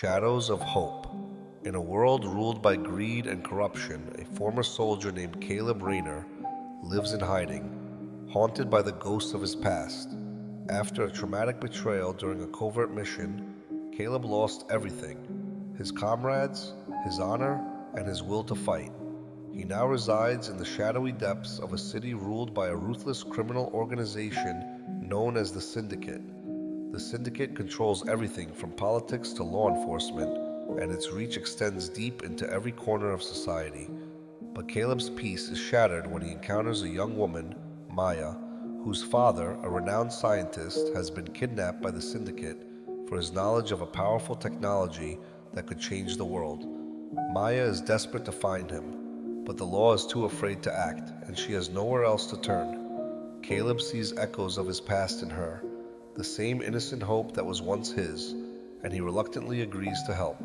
Shadows of Hope. In a world ruled by greed and corruption, a former soldier named Caleb Rayner lives in hiding, haunted by the ghosts of his past. After a traumatic betrayal during a covert mission, Caleb lost everything: his comrades, his honor, and his will to fight. He now resides in the shadowy depths of a city ruled by a ruthless criminal organization known as the Syndicate. The Syndicate controls everything from politics to law enforcement, and its reach extends deep into every corner of society. But Caleb's peace is shattered when he encounters a young woman, Maya, whose father, a renowned scientist, has been kidnapped by the Syndicate for his knowledge of a powerful technology that could change the world. Maya is desperate to find him, but the law is too afraid to act, and she has nowhere else to turn. Caleb sees echoes of his past in her, the same innocent hope that was once his, and he reluctantly agrees to help.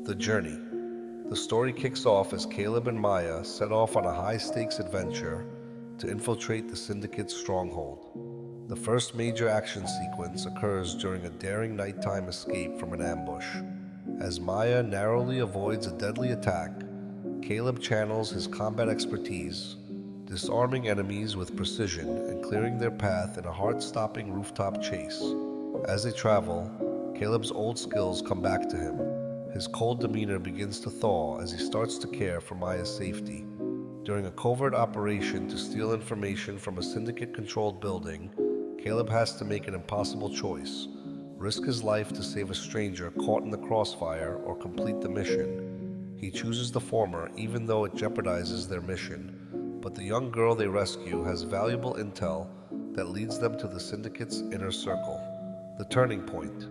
The journey. The story kicks off as Caleb and Maya set off on a high-stakes adventure to infiltrate the Syndicate's stronghold. The first major action sequence occurs during a daring nighttime escape from an ambush. As Maya narrowly avoids a deadly attack, Caleb channels his combat expertise, disarming enemies with precision and clearing their path in a heart-stopping rooftop chase. As they travel, Caleb's old skills come back to him. His cold demeanor begins to thaw as he starts to care for Maya's safety. During a covert operation to steal information from a Syndicate-controlled building, Caleb has to make an impossible choice: risk his life to save a stranger caught in the crossfire or complete the mission. He chooses the former even though it jeopardizes their mission. But the young girl they rescue has valuable intel that leads them to the Syndicate's inner circle. The turning point.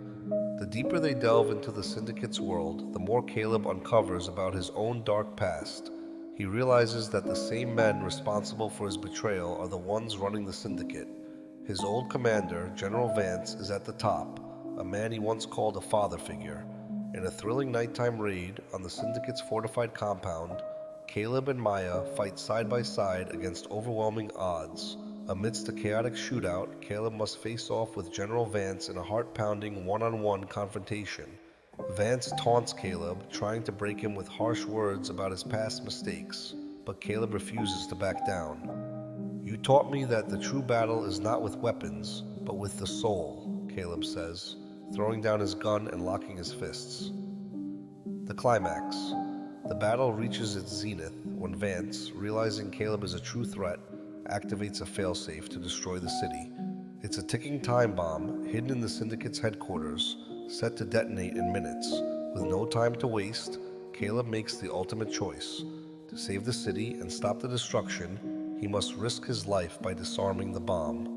The deeper they delve into the Syndicate's world, the more Caleb uncovers about his own dark past. He realizes that the same men responsible for his betrayal are the ones running the Syndicate. His old commander, General Vance, is at the top, a man he once called a father figure. In a thrilling nighttime raid on the Syndicate's fortified compound, Caleb and Maya fight side by side against overwhelming odds. Amidst a chaotic shootout, Caleb must face off with General Vance in a heart-pounding one-on-one confrontation. Vance taunts Caleb, trying to break him with harsh words about his past mistakes, but Caleb refuses to back down. "You taught me that the true battle is not with weapons, but with the soul," Caleb says, throwing down his gun and locking his fists. The climax. The battle reaches its zenith when Vance, realizing Caleb is a true threat, activates a failsafe to destroy the city. It's a ticking time bomb hidden in the Syndicate's headquarters, set to detonate in minutes. With no time to waste, Caleb makes the ultimate choice. To save the city and stop the destruction, he must risk his life by disarming the bomb.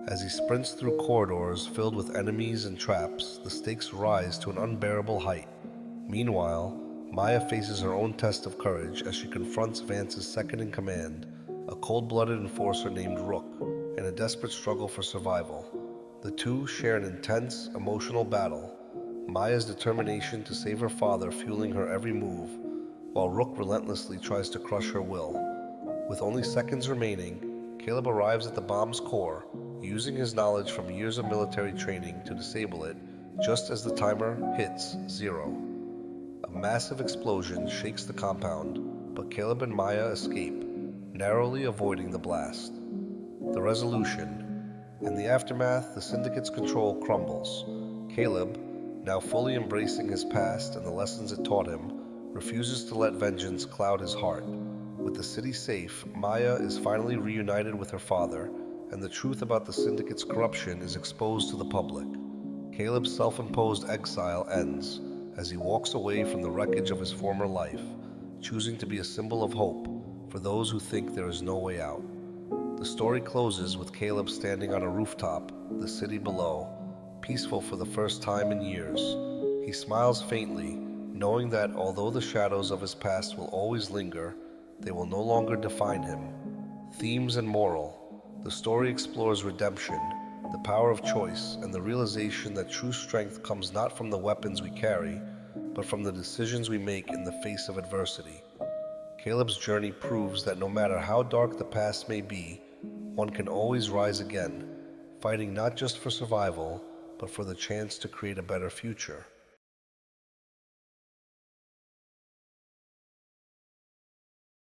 As he sprints through corridors filled with enemies and traps, the stakes rise to an unbearable height. Meanwhile, Maya faces her own test of courage as she confronts Vance's second-in-command, a cold-blooded enforcer named Rook, in a desperate struggle for survival. The two share an intense, emotional battle, Maya's determination to save her father fueling her every move, while Rook relentlessly tries to crush her will. With only seconds remaining, Caleb arrives at the bomb's core, using his knowledge from years of military training to disable it, just as the timer hits 0. A massive explosion shakes the compound, but Caleb and Maya escape, narrowly avoiding the blast. The resolution. In the aftermath, the Syndicate's control crumbles. Caleb, now fully embracing his past and the lessons it taught him, refuses to let vengeance cloud his heart. With the city safe, Maya is finally reunited with her father, and the truth about the Syndicate's corruption is exposed to the public. Caleb's self-imposed exile ends as he walks away from the wreckage of his former life, choosing to be a symbol of hope for those who think there is no way out. The story closes with Caleb standing on a rooftop, the city below, peaceful for the first time in years. He smiles faintly, knowing that although the shadows of his past will always linger, they will no longer define him. Themes and moral. The story explores redemption, the power of choice, and the realization that true strength comes not from the weapons we carry, but from the decisions we make in the face of adversity. Caleb's journey proves that no matter how dark the past may be, one can always rise again, fighting not just for survival, but for the chance to create a better future.